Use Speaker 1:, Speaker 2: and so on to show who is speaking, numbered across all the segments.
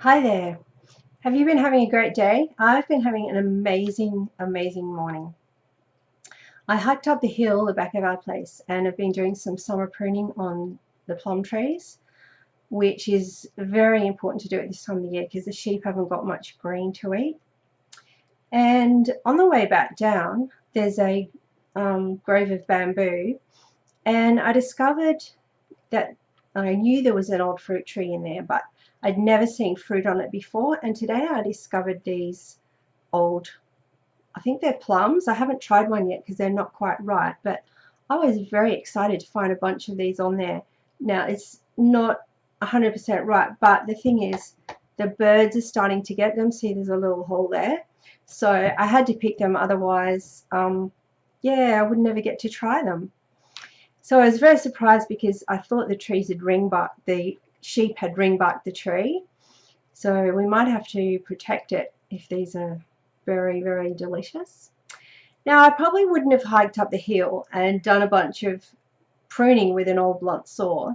Speaker 1: Hi there. Have you been having a great day? I've been having an amazing morning. I hiked up the hill, the back of our place, and have been doing some summer pruning on the plum trees, which is very important to do at this time of the year because the sheep haven't got much green to eat. And on the way back down, there's a grove of bamboo, and I discovered that I knew there was an old fruit tree in there, but I'd never seen fruit on it before. And today I discovered these old, I think they're plums. I haven't tried one yet because they're not quite ripe, but I was very excited to find a bunch of these on there. Now it's not 100% ripe, but the thing is the birds are starting to get them. See, there's a little hole there. So I had to pick them, otherwise, yeah, I would never get to try them. So I was very surprised because I thought the sheep had ring-barked the tree. So we might have to protect it if these are very delicious. Now I probably wouldn't have hiked up the hill and done a bunch of pruning with an old blunt saw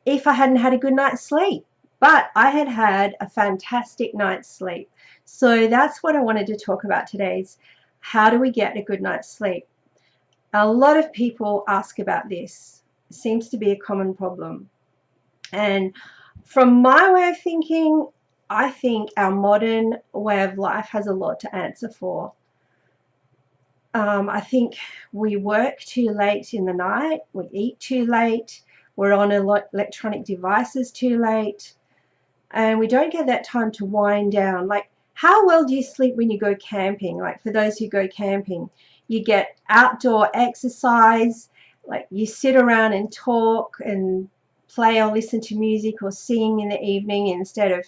Speaker 1: if I hadn't had a good night's sleep. But I had had a fantastic night's sleep. So that's what I wanted to talk about today is how do we get a good night's sleep? A lot of people ask about this. It seems to be a common problem. And from my way of thinking, I think our modern way of life has a lot to answer for. I think we work too late in the night, we eat too late, we're on electronic devices too late, and we don't get that time to wind down. Like, how well do you sleep when you go camping? Like, for those who go camping, you get outdoor exercise, like you sit around and talk and play or listen to music or sing in the evening instead of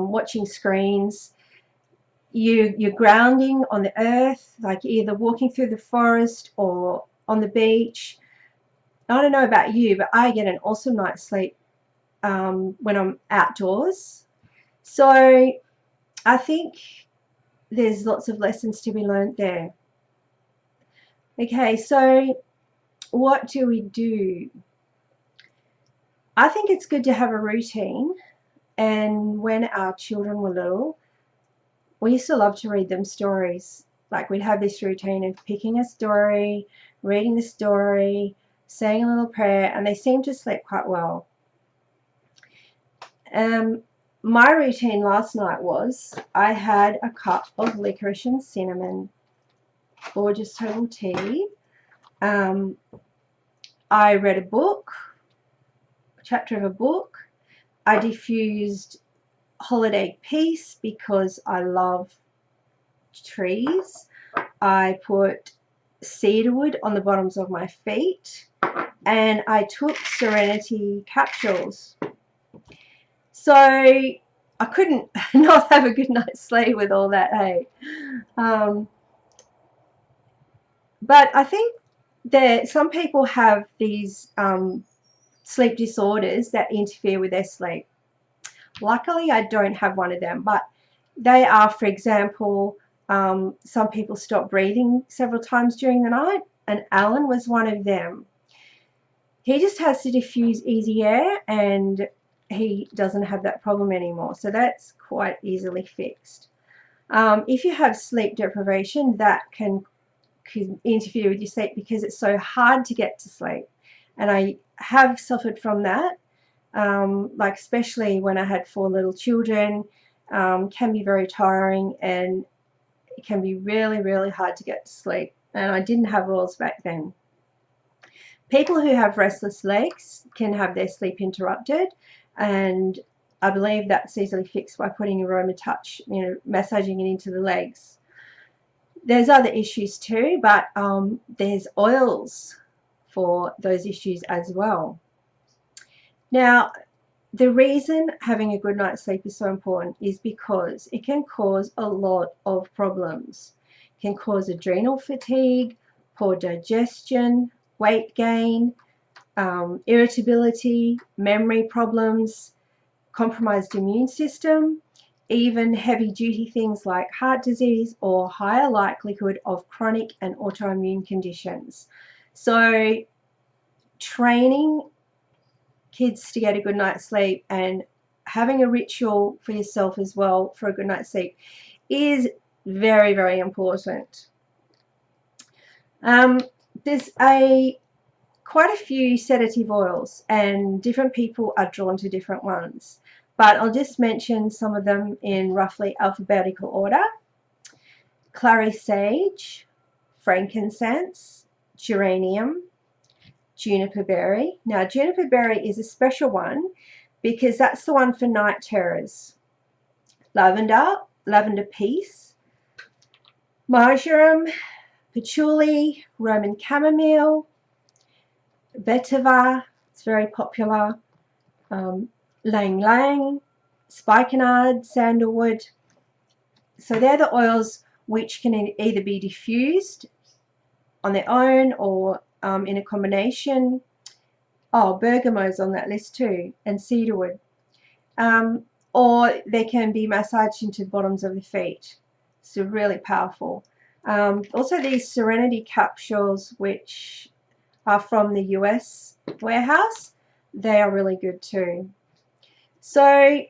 Speaker 1: watching screens. You're grounding on the earth, like either walking through the forest or on the beach. I don't know about you, but I get an awesome night's sleep when I'm outdoors. So I think there's lots of lessons to be learned there. Okay, so what do we do? I think it's good to have a routine. And when our children were little, we used to love to read them stories. Like, we'd have this routine of picking a story, reading the story, saying a little prayer, and they seemed to sleep quite well. My routine last night was I had a cup of licorice and cinnamon, gorgeous herbal tea. I read a book, a chapter of a book. I diffused holiday peace because I love trees. I put cedarwood on the bottoms of my feet, and I took serenity capsules. So I couldn't not have a good night's sleep with all that, hey. But I think that some people have these sleep disorders that interfere with their sleep. Luckily, I don't have one of them, but they are, for example, some people stop breathing several times during the night, and Alan was one of them. He just has to diffuse easy air and he doesn't have that problem anymore. So that's quite easily fixed. If you have sleep deprivation, that can interfere with your sleep because it's so hard to get to sleep. And I have suffered from that, like especially when I had 4 little children. Can be very tiring and it can be really hard to get to sleep. And I didn't have oils back then. People who have restless legs can have their sleep interrupted, and I believe that's easily fixed by putting aroma touch, massaging it into the legs. There's other issues too, but there's oils for those issues as well. Now, the reason having a good night's sleep is so important is because it can cause a lot of problems. It can cause adrenal fatigue, poor digestion, weight gain, irritability, memory problems, compromised immune system, even heavy-duty things like heart disease or higher likelihood of chronic and autoimmune conditions. So training kids to get a good night's sleep and having a ritual for yourself as well for a good night's sleep is very, very important. There's quite a few sedative oils, and different people are drawn to different ones, but I'll just mention some of them in roughly alphabetical order. Clary sage, frankincense, geranium, juniper berry. Now juniper berry is a special one because that's the one for night terrors. Lavender, lavender peace, marjoram, patchouli, Roman chamomile, vetiver, it's very popular, lang lang, spikenard, sandalwood. So they're the oils which can either be diffused on their own or in a combination. Oh, bergamote's on that list too, and cedarwood. Or they can be massaged into the bottoms of the feet. So really powerful. Also these Serenity capsules, which are from the US warehouse, they are really good too. So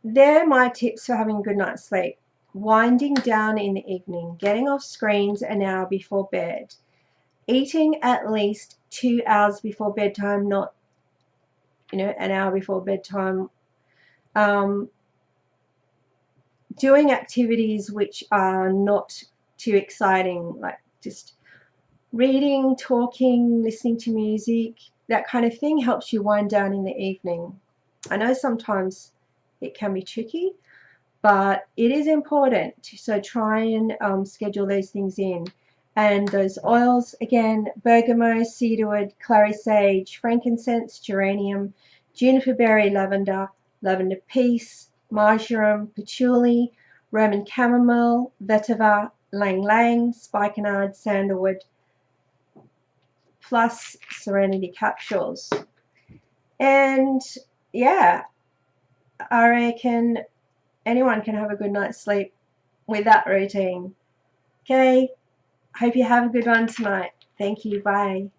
Speaker 1: they're my tips for having a good night's sleep. Winding down in the evening, getting off screens an hour before bed, eating at least 2 hours before bedtime, not an hour before bedtime. Doing activities which are not too exciting, like just reading, talking, listening to music, that kind of thing helps you wind down in the evening. I know sometimes it can be tricky, but it is important, so try and schedule those things in. And those oils, again, bergamot, cedarwood, clary sage, frankincense, geranium, juniper berry, lavender, lavender peace, marjoram, patchouli, Roman chamomile, vetiver, lang lang, spikenard, sandalwood, plus Serenity capsules. And yeah, I reckon anyone can have a good night's sleep with that routine. Okay, hope you have a good one tonight. Thank you. Bye.